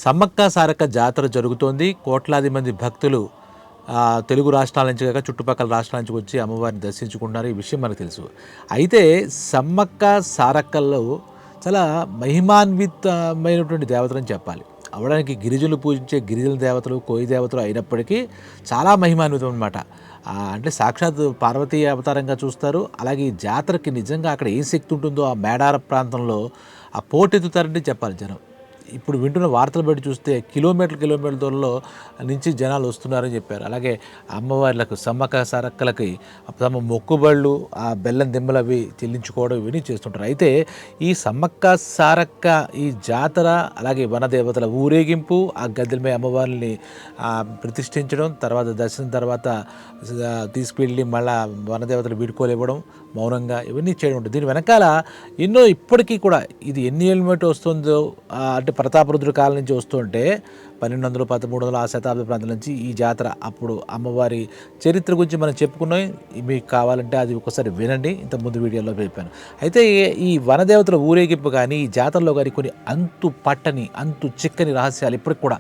సమ్మక్క సారక్క జాతర జరుగుతోంది. కోట్లాది మంది భక్తులు తెలుగు రాష్ట్రాల నుంచి కాక చుట్టుపక్కల రాష్ట్రాల నుంచి వచ్చి అమ్మవారిని దర్శించుకుంటున్నారు. ఈ విషయం మనకు తెలుసు. అయితే సమ్మక్క సారక్కల్లో చాలా మహిమాన్వితమైనటువంటి దేవతలని చెప్పాలి. అవడానికి గిరిజనులు పూజించే గిరిజన దేవతలు, కోయి దేవతలు అయినప్పటికీ చాలా మహిమాన్వితం అనమాట. అంటే సాక్షాత్ పార్వతీ అవతారంగా చూస్తారు. అలాగే ఈ జాతరకి నిజంగా అక్కడ ఏం శక్తి ఉంటుందో ఆ మేడార ప్రాంతంలో ఆ పోటెత్తుతారంటే చెప్పాలి జనం. ఇప్పుడు వింటున్న వార్తలు బట్టి చూస్తే కిలోమీటర్ల దూరంలో నుంచి జనాలు వస్తున్నారని చెప్పారు. అలాగే అమ్మవార్లకు సమ్మక్క సారక్కలకి తమ మొక్కుబళ్ళు, ఆ బెల్లం దిమ్మలు అవి చెల్లించుకోవడం ఇవన్నీ చేస్తుంటారు. అయితే ఈ సమ్మక్క సారక్క ఈ జాతర, అలాగే వనదేవతల ఊరేగింపు, ఆ గద్దెలపై అమ్మవారిని ప్రతిష్ఠించడం, తర్వాత దర్శనం తర్వాత తీసుకువెళ్ళి మళ్ళా వనదేవతలు వీడుకోలు ఇవ్వడం మౌనంగా ఇవన్నీ చేయడం ఉంటుంది. దీని వెనకాల ఎన్నో ఇప్పటికీ కూడా ఇది ఎన్ని ఏళ్ళ బట్టి వస్తుందో అంటే ప్రతాపరుద్రుడి కాలం నుంచి వస్తుంటే 1200, 1300 ఆ శతాబ్ద ప్రాంతం నుంచి ఈ జాతర అప్పుడు అమ్మవారి చరిత్ర గురించి మనం చెప్పుకున్నాం. మీకు కావాలంటే అది ఒకసారి వినండి, ఇంతకుముందు వీడియోలో చెప్పాను. అయితే ఈ వనదేవతల ఊరేగింపు కానీ ఈ జాతరలో కానీ కొన్ని అంతు చిక్కని రహస్యాలు ఇప్పటికి కూడా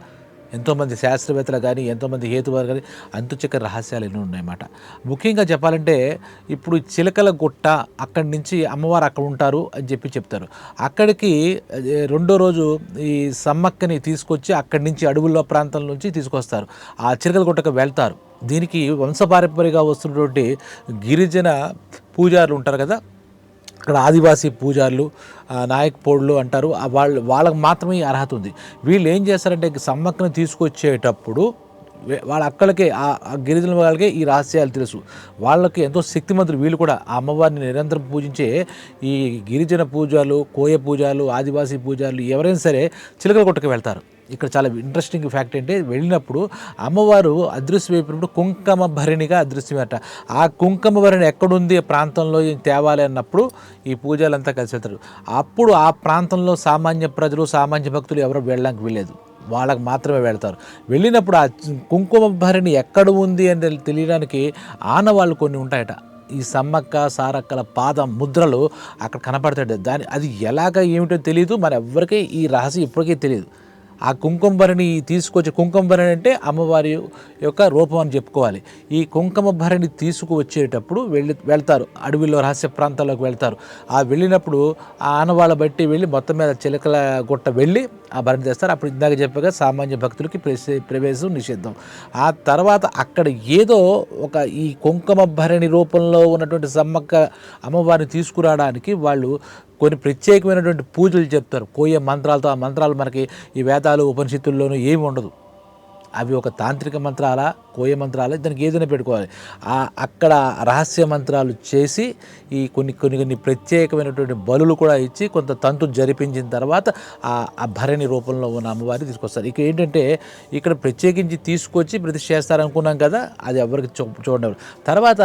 ఎంతోమంది శాస్త్రవేత్తలు కానీ ఎంతోమంది హేతువారు కానీ అంతు చిక్కని రహస్యాలు ఎన్నో ఉన్నాయన్నమాట. ముఖ్యంగా చెప్పాలంటే ఇప్పుడు చిలకల గుట్ట అక్కడి నుంచి అమ్మవారు అక్కడ ఉంటారు అని చెప్తారు. అక్కడికి రెండో రోజు ఈ సమ్మక్కని తీసుకొచ్చి అక్కడి నుంచి అడవుల ప్రాంతం నుంచి తీసుకొస్తారు. ఆ చిలకల గుట్టకు వెళ్తారు. దీనికి వంశపారంపర్యంగా వస్తున్నటువంటి గిరిజన పూజారులు ఉంటారు కదా, ఇక్కడ ఆదివాసీ పూజారులు, నాయక్ పోడ్లు అంటారు, వాళ్ళకి మాత్రమే ఈ అర్హత ఉంది. వీళ్ళు ఏం చేస్తారంటే సమ్మక్కను తీసుకొచ్చేటప్పుడు వాళ్ళ అక్కలకే ఆ గిరిజన వాళ్ళకే ఈ రహస్యాలు తెలుసు. వాళ్ళకి ఎంతో శక్తిమంతులు వీళ్ళు కూడా. ఆ అమ్మవారిని నిరంతరం పూజించే ఈ గిరిజన పూజలు, కోయ పూజలు, ఆదివాసీ పూజలు ఎవరైనా సరే చిలకల గుట్టకు వెళ్తారు. ఇక్కడ చాలా ఇంట్రెస్టింగ్ ఫ్యాక్ట్ అంటే వెళ్ళినప్పుడు అమ్మవారు అదృశ్యమైపోయినప్పుడు కుంకుమ భరిణిగా అదృశ్యమట. ఆ కుంకుమ భరిణి ఎక్కడుంది ప్రాంతంలో తేవాలి అన్నప్పుడు ఈ పూజలంతా కలిసి వెళ్తారు. అప్పుడు ఆ ప్రాంతంలో సామాన్య ప్రజలు, సామాన్య భక్తులు ఎవరు వెళ్ళడానికి వెళ్ళలేదు, వాళ్ళకు మాత్రమే వెళ్తారు. వెళ్ళినప్పుడు ఆ కుంకుమ భరిణి ఎక్కడ ఉంది అని తెలియడానికి ఆనవాళ్ళు కొన్ని ఉంటాయట. ఈ సమ్మక్క సారక్కల పాద ముద్రలు అక్కడ కనపడతాడు. అది ఎలాగ ఏమిటో తెలియదు, మరి ఎవరికీ ఈ రహస్యం ఇప్పటికీ తెలియదు. ఆ కుంకుమ భరిణి తీసుకొచ్చి, కుంకుమ భరిణి అంటే అమ్మవారి యొక్క రూపం అని చెప్పుకోవాలి. ఈ కుంకుమ భరిణి తీసుకువచ్చేటప్పుడు వెళ్తారు, అడవిలో రహస్య ప్రాంతాల్లోకి వెళ్తారు. ఆ వెళ్ళినప్పుడు ఆ ఆనవాళ్ళ బట్టి వెళ్ళి మొత్తం మీద చిలకల గుట్ట వెళ్ళి ఆ భరిణి తెస్తారు. అప్పుడు ఇందాక చెప్పగా సామాన్య భక్తులకి ప్రవేశం నిషిద్ధం. ఆ తర్వాత అక్కడ ఏదో ఒక ఈ కుంకుమ భరిణి రూపంలో ఉన్నటువంటి సమ్మక్క అమ్మవారిని తీసుకురావడానికి వాళ్ళు కొన్ని ప్రత్యేకమైనటువంటి పూజలు చెప్తారు కోయ మంత్రాలతో. ఆ మంత్రాలు మనకి ఈ వేదాలు ఉపనిషత్తుల్లోనూ ఏమి ఉండదు. అవి ఒక తాంత్రిక మంత్రాల, కోయ మంత్రాలు, దానికి ఏదైనా పెట్టుకోవాలి. అక్కడ రహస్య మంత్రాలు చేసి ఈ కొన్ని ప్రత్యేకమైనటువంటి బలులు కూడా ఇచ్చి కొంత తంతు జరిపించిన తర్వాత ఆ భరణి రూపంలో ఉన్న అమ్మవారిని తీసుకొస్తారు. ఇక ఏంటంటే ఇక్కడ ప్రత్యేకించి తీసుకొచ్చి ప్రతిష్ఠ చేస్తారనుకున్నాం కదా, అది ఎవరికి చూడండి. తర్వాత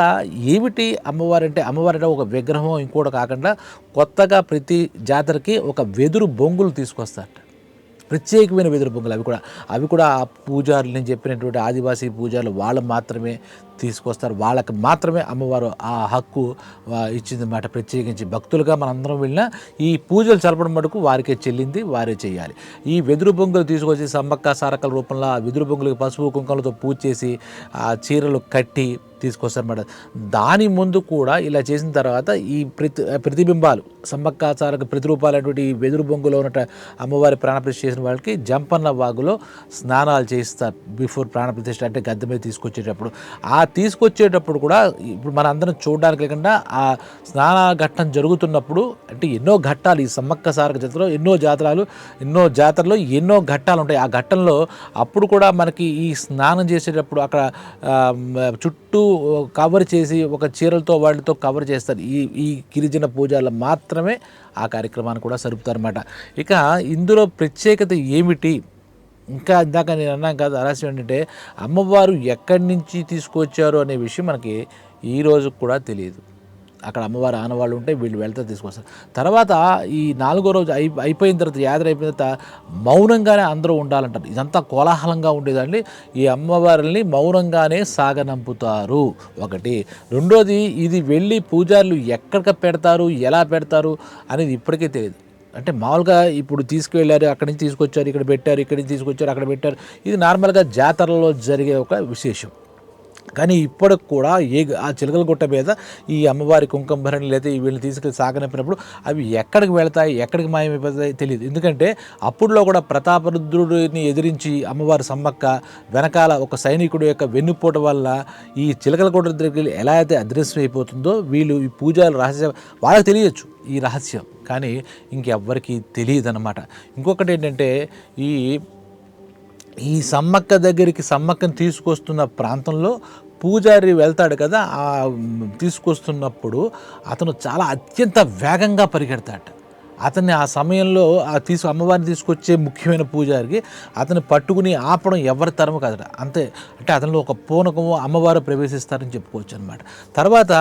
ఏమిటి అమ్మవారు అంటే ఒక విగ్రహం ఇంకోటి కాకుండా కొత్తగా ప్రతి జాతరకి ఒక వెదురు బొంగులు తీసుకొస్తారు. ప్రత్యేకమైన వెదురు బొంగులు. అవి కూడా ఆ పూజారులు, నేను చెప్పినటువంటి ఆదివాసీ పూజారులు వాళ్ళు మాత్రమే తీసుకొస్తారు. వాళ్ళకి మాత్రమే అమ్మవారు ఆ హక్కు ఇచ్చిందన్నమాట. ప్రత్యేకించి భక్తులుగా మనందరం వెళ్ళినా ఈ పూజలు జరపడం మటుకు వారికే చెల్లింది, వారే చేయాలి. ఈ వెదురు బొంగులు తీసుకొచ్చి సమ్మక్క సారక్కల రూపంలో ఆ వెదురు బొంగులకి పసుపు కుంకుమలతో పూజ చేసి ఆ చీరలు కట్టి తీసుకొస్తారన్నమాట. దాని ముందు కూడా ఇలా చేసిన తర్వాత ఈ ప్రతిబింబాలు సమ్మక్క సారక్క ప్రతిరూపాలైనటువంటి ఈ వెదురు బొంగులో ఉన్న అమ్మవారి ప్రాణప్రతిష్ఠ చేసిన వాళ్ళకి జంపన్న వాగులో స్నానాలు చేయిస్తారు బిఫోర్ ప్రాణప్రతిష్ఠ, అంటే గద్దె మీద తీసుకొచ్చేటప్పుడు. ఆ తీసుకొచ్చేటప్పుడు కూడా ఇప్పుడు మన అందరం చూడడానికి లేకుండా ఆ స్నాన ఘట్టం జరుగుతున్నప్పుడు, అంటే ఎన్నో ఘట్టాలు ఈ సమ్మక్క సారక్క జాతరలో ఎన్నో జాతరలో ఎన్నో ఘట్టాలు ఉంటాయి. ఆ ఘట్టంలో అప్పుడు కూడా మనకి ఈ స్నానం చేసేటప్పుడు అక్కడ చుట్టూ కవర్ చేసి ఒక చీరలతో వాటితో కవర్ చేస్తారు. ఈ గిరిజన పూజలు మాత్రమే ఆ కార్యక్రమాన్ని కూడా సరుపుతారన్నమాట. ఇక ఇందులో ప్రత్యేకత ఏమిటి, ఇంకా ఇందాక నేను అన్నాను కదా రహస్యం ఏంటంటే అమ్మవారు ఎక్కడి నుంచి తీసుకొచ్చారు అనే విషయం మనకి ఈరోజు కూడా తెలియదు. అక్కడ అమ్మవారు ఆనవాళ్ళు ఉంటే వీళ్ళు వెళ్తే తీసుకొస్తారు. తర్వాత ఈ 4వ రోజు అయిపోయిన తర్వాత, యాత్ర అయిపోయిన తర్వాత మౌనంగానే అందరూ ఉండాలంటారు. ఇదంతా కోలాహలంగా ఉండేదండి. ఈ అమ్మవారిని మౌనంగానే సాగనంపుతారు ఒకటి. రెండోది, ఇది వెళ్ళి పూజారులు ఎక్కడ పెడతారు, ఎలా పెడతారు అనేది ఇప్పటికే తెలియదు. అంటే మామూలుగా ఇప్పుడు తీసుకువెళ్ళారు, అక్కడి నుంచి తీసుకొచ్చారు, ఇక్కడ పెట్టారు, ఇక్కడి నుంచి తీసుకొచ్చారు, అక్కడ పెట్టారు. ఇది నార్మల్గా జాతరలో జరిగే ఒక విశేషం. కానీ ఇప్పటికి కూడా ఆ చిలకల గుట్ట మీద ఈ అమ్మవారి కుంకుమ భరణి లేదా వీళ్ళని తీసుకెళ్ళి సాగనంపినప్పుడు అవి ఎక్కడికి వెళతాయి, ఎక్కడికి మాయమైపోతాయి తెలియదు. ఎందుకంటే అప్పుడులో కూడా ప్రతాపరుద్రుడిని ఎదిరించి అమ్మవారి సమ్మక్క వెనకాల ఒక సైనికుడు యొక్క వెన్నుపోటు వల్ల ఈ చిలకల గుట్ట దగ్గరికి ఎలా అయితే అదృశ్యం అయిపోతుందో వీళ్ళు ఈ పూజలు రహస్యం వాళ్ళకి తెలియచ్చు ఈ రహస్యం, కానీ ఇంకెవ్వరికి తెలియదు అన్నమాట. ఇంకొకటి ఏంటంటే ఈ సమ్మక్క దగ్గరికి సమ్మక్కని తీసుకొస్తున్న ప్రాంతంలో పూజారి వెళ్తాడు కదా, ఆ తీసుకొస్తున్నప్పుడు అతను చాలా అత్యంత వేగంగా పరిగెడతాడు. అతన్ని ఆ సమయంలో అమ్మవారిని తీసుకొచ్చే ముఖ్యమైన పూజారికి అతన్ని పట్టుకుని ఆపడం ఎవరి తరము కదట. అంతే, అంటే అతనిలో ఒక పూనకము అమ్మవారు ప్రవేశిస్తారని చెప్పుకోవచ్చు అనమాట. తర్వాత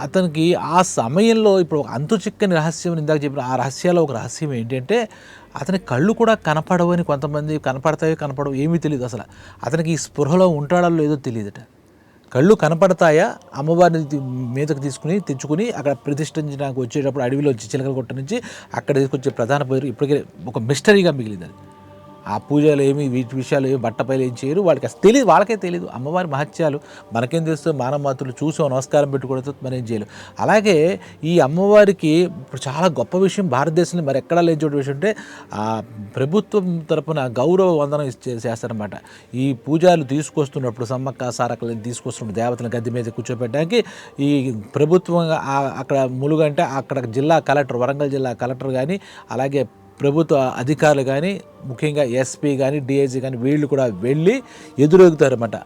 అతనికి ఆ సమయంలో ఇప్పుడు అంతు చిక్కని రహస్యం ఇందాక చెప్పిన ఆ రహస్యాల్లో ఒక రహస్యం ఏంటంటే అతని కళ్ళు కూడా కనపడవని, కొంతమంది కనపడతాయో కనపడవు ఏమీ తెలియదు. అసలు అతనికి ఈ స్పృహలో ఉంటాడో లేదో తెలియదట. కళ్ళు కనపడతాయా అమ్మవారిని మీదకు తెచ్చుకుని అక్కడ ప్రతిష్ఠించడానికి వచ్చేటప్పుడు అడవిలో వచ్చి చిలకల గుట్ట నుంచి అక్కడ తీసుకొచ్చే ప్రధాన పేరు ఇప్పటికే ఒక మిస్టరీగా మిగిలింది. అది ఆ పూజలు ఏమి వీటి విషయాలు ఏమి బట్టపైలు ఏం చేయరు, వాళ్ళకి అసలు తెలియదు, వాళ్ళకే తెలియదు అమ్మవారి మహత్యాలు. మనకేం తెలుస్తుంది, మానవ మాతృలు చూసాం నమస్కారం పెట్టుకోవడంతో మనం ఏం చేయలేం. అలాగే ఈ అమ్మవారికి ఇప్పుడు చాలా గొప్ప విషయం భారతదేశంలో మరి ఎక్కడా లేని చోటు విషయం అంటే ప్రభుత్వం తరపున గౌరవ వందనం చేస్తారనమాట. ఈ పూజలు తీసుకొస్తున్నప్పుడు సమ్మక్క సారక్కలను తీసుకొస్తున్నప్పుడు దేవతలను గద్దె మీద కూర్చోబెట్టడానికి ఈ ప్రభుత్వం అక్కడ ములుగంటే అక్కడ జిల్లా కలెక్టర్, వరంగల్ జిల్లా కలెక్టర్ కానీ అలాగే ప్రభుత్వ అధికారులు కానీ ముఖ్యంగా ఎస్పీ కానీ డిఐజీ కానీ వీళ్ళు కూడా వెళ్ళి ఎదురొగుతారన్నమాట.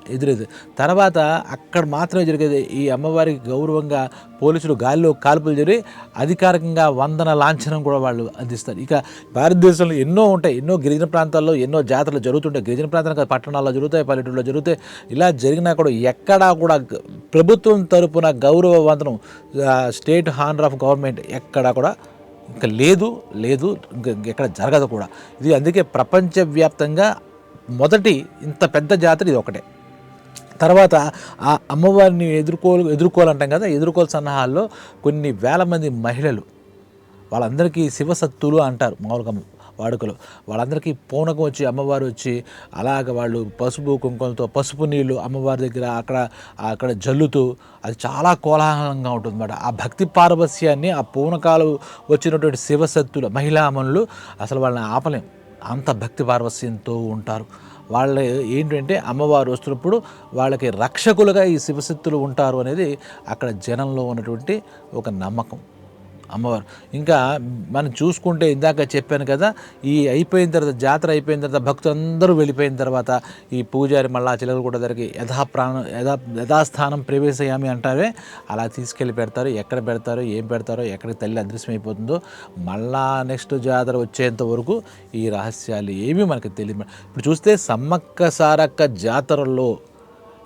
తర్వాత అక్కడ మాత్రమే జరిగేది ఈ అమ్మవారికి గౌరవంగా పోలీసులు గాలిలో కాల్పులు జరిగి అధికారికంగా వందన లాంఛనం కూడా వాళ్ళు అందిస్తారు. ఇక భారతదేశంలో ఎన్నో ఉంటాయి, ఎన్నో గిరిజన ప్రాంతాల్లో ఎన్నో జాతరలు జరుగుతుంటాయి. గిరిజన ప్రాంతాలు పట్టణాల్లో జరుగుతాయి, పల్లెటూరులో జరుగుతాయి. ఇలా జరిగినా కూడా ఎక్కడా కూడా ప్రభుత్వం తరపున గౌరవ వందనం స్టేట్ హానర్ ఆఫ్ గవర్నమెంట్ ఎక్కడా కూడా ఇంకా లేదు, ఇంకా ఎక్కడ జరగదు కూడా. ఇది అందుకే ప్రపంచవ్యాప్తంగా మొదటి ఇంత పెద్ద జాతర ఇది ఒకటే. తర్వాత ఆ అమ్మవారిని ఎదుర్కోవాలంటాం కదా, సన్నాహాల్లో కొన్ని వేల మంది మహిళలు, వాళ్ళందరికీ శివసత్తులు అంటారు మామూలుగా వాడుకలు, వాళ్ళందరికీ పూనకం వచ్చి అమ్మవారు వచ్చి అలాగ వాళ్ళు పసుపు కుంకుమతో పసుపు నీళ్ళు అమ్మవారి దగ్గర అక్కడ జల్లుతూ అది చాలా కోలాహలంగా ఉంటుంది అన్నమాట. ఆ భక్తి పారవస్యాన్ని ఆ పూనకాలు వచ్చినటువంటి శివసత్తులు మహిళామణులు అసలు వాళ్ళని ఆపలేం, అంత భక్తి పారవస్యంతో ఉంటారు. వాళ్ళు ఏంటంటే అమ్మవారు వస్తున్నప్పుడు వాళ్ళకి రక్షకులుగా ఈ శివశక్తులు ఉంటారు అనేది అక్కడ జనంలో ఉన్నటువంటి ఒక నమ్మకం అమ్మవారు. ఇంకా మనం చూసుకుంటే ఇందాక చెప్పాను కదా, ఈ అయిపోయిన తర్వాత జాతర అయిపోయిన తర్వాత భక్తులందరూ వెళ్ళిపోయిన తర్వాత ఈ పూజారి మళ్ళీ చిలకల గుట్ట దగ్గరికి యథాస్థానం ప్రవేశయామి అంటారే అలా తీసుకెళ్ళి పెడతారు. ఎక్కడ పెడతారో ఏం పెడతారో ఎక్కడికి తల్లి అదృశ్యమైపోతుందో మళ్ళా నెక్స్ట్ జాతర వచ్చేంత వరకు ఈ రహస్యాలు ఏమీ మనకు తెలియదు. ఇప్పుడు చూస్తే సమ్మక్క సారక్క జాతరలో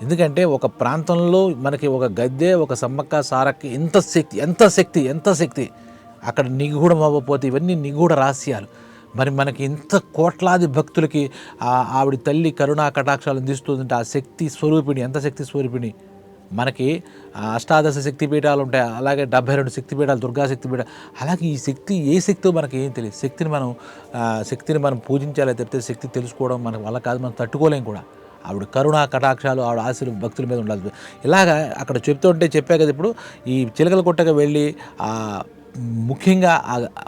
ఎందుకంటే ఒక ప్రాంతంలో మనకి ఒక గద్దె ఒక సమ్మక్క సారక్క ఎంత శక్తి అక్కడ నిగూఢం అవ్వకపోతే ఇవన్నీ నిగూఢ రహస్యాలు. మరి మనకి ఇంత కోట్లాది భక్తులకి ఆవిడ తల్లి కరుణా కటాక్షాలు అందిస్తుందంటే ఆ శక్తి స్వరూపిణి, ఎంత శక్తి స్వరూపిణి. మనకి అష్టాదశ శక్తిపీఠాలు ఉంటాయి, అలాగే 72 శక్తిపీఠాలు, దుర్గా శక్తిపీఠాలు. అలాగే ఈ శక్తి ఏ శక్తితో మనకి ఏం తెలియదు. శక్తిని మనం పూజించాలి తప్పితే శక్తి తెలుసుకోవడం మనకు వల్ల కాదు, మనం తట్టుకోలేం కూడా. ఆవిడ కరుణా కటాక్షాలు ఆవిడ ఆశలు భక్తుల మీద ఉండాలి. ఇలాగా అక్కడ చెప్పా కదా, ఇప్పుడు ఈ చిలకల గుట్టగా వెళ్ళి ముఖ్యంగా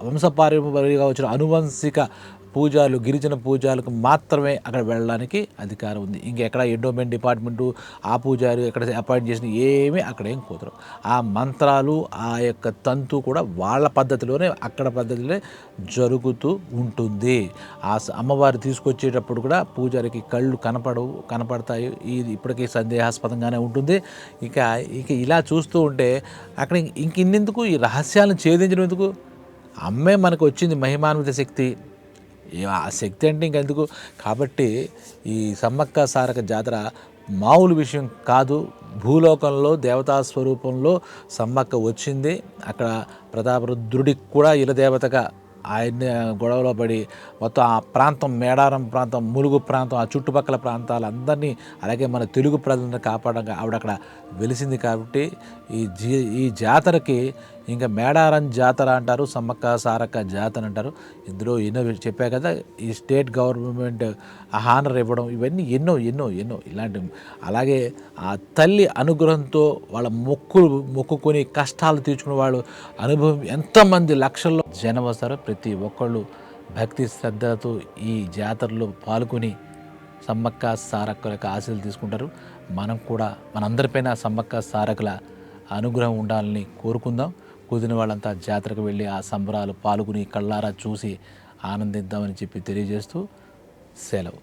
వంశపారంపర్యంగా వచ్చిన అనువంశిక పూజలు గిరిజన పూజలకు మాత్రమే అక్కడ వెళ్ళడానికి అధికారం ఉంది. ఇంకెక్కడ ఎండోమెంట్ డిపార్ట్మెంటు ఆ పూజారి ఎక్కడ అపాయింట్ చేసిన ఏమీ అక్కడ ఏం కుదరవు. ఆ మంత్రాలు ఆ యొక్క తంతు కూడా వాళ్ళ పద్ధతిలోనే అక్కడ పద్ధతిలో జరుగుతూ ఉంటుంది. ఆ అమ్మవారు తీసుకొచ్చేటప్పుడు కూడా పూజారికి కళ్ళు కనపడతాయి. ఇది ఇప్పటికీ సందేహాస్పదంగానే ఉంటుంది. ఇక ఇలా చూస్తూ ఉంటే అక్కడ ఇంకెన్నెందుకు ఈ రహస్యాలను ఛేదించడం ఎందుకు? అమ్మే మనకు వచ్చింది మహిమాన్విత శక్తి, ఆ శక్తి అంటే ఇంకెందుకు. కాబట్టి ఈ సమ్మక్క సారక్క జాతర మామూలు విషయం కాదు. భూలోకంలో దేవతా స్వరూపంలో సమ్మక్క వచ్చింది. అక్కడ ప్రతాపరుద్రుడికి కూడా ఇలదేవతగా ఆయన గొడవలో పడి మొత్తం ఆ ప్రాంతం మేడారం ప్రాంతం, ములుగు ప్రాంతం, ఆ చుట్టుపక్కల ప్రాంతాలందరినీ అలాగే మన తెలుగు ప్రజలను కాపాడగా ఆవిడ అక్కడ వెలిసింది. కాబట్టి ఈ జాతరకి ఇంకా మేడారం జాతర అంటారు, సమ్మక్క సారక్క జాతర అంటారు. ఇందులో ఎన్నో చెప్పా కదా, ఈ స్టేట్ గవర్నమెంట్ హానర్ ఇవ్వడం, ఇవన్నీ ఎన్నో ఎన్నో ఎన్నో ఇలాంటి. అలాగే ఆ తల్లి అనుగ్రహంతో వాళ్ళ మొక్కుకొని కష్టాలు తీర్చుకునే వాళ్ళు అనుభవం ఎంతమంది లక్షల్లో జనం వస్తారో ప్రతి ఒక్కళ్ళు భక్తి శ్రద్ధలతో ఈ జాతరలో పాల్గొని సమ్మక్క సారక్కల యొక్క ఆశీస్సులు తీసుకుంటారు. మనం కూడా మనందరిపైన సమ్మక్క సారక్కల అనుగ్రహం ఉండాలని కోరుకుందాం. కుదిరిన వాళ్ళంతా జాతరకు వెళ్ళి ఆ సంబరాలు పాల్గొని కళ్ళారా చూసి ఆనందిద్దామని చెప్పి తెలియజేస్తూ సెలవు.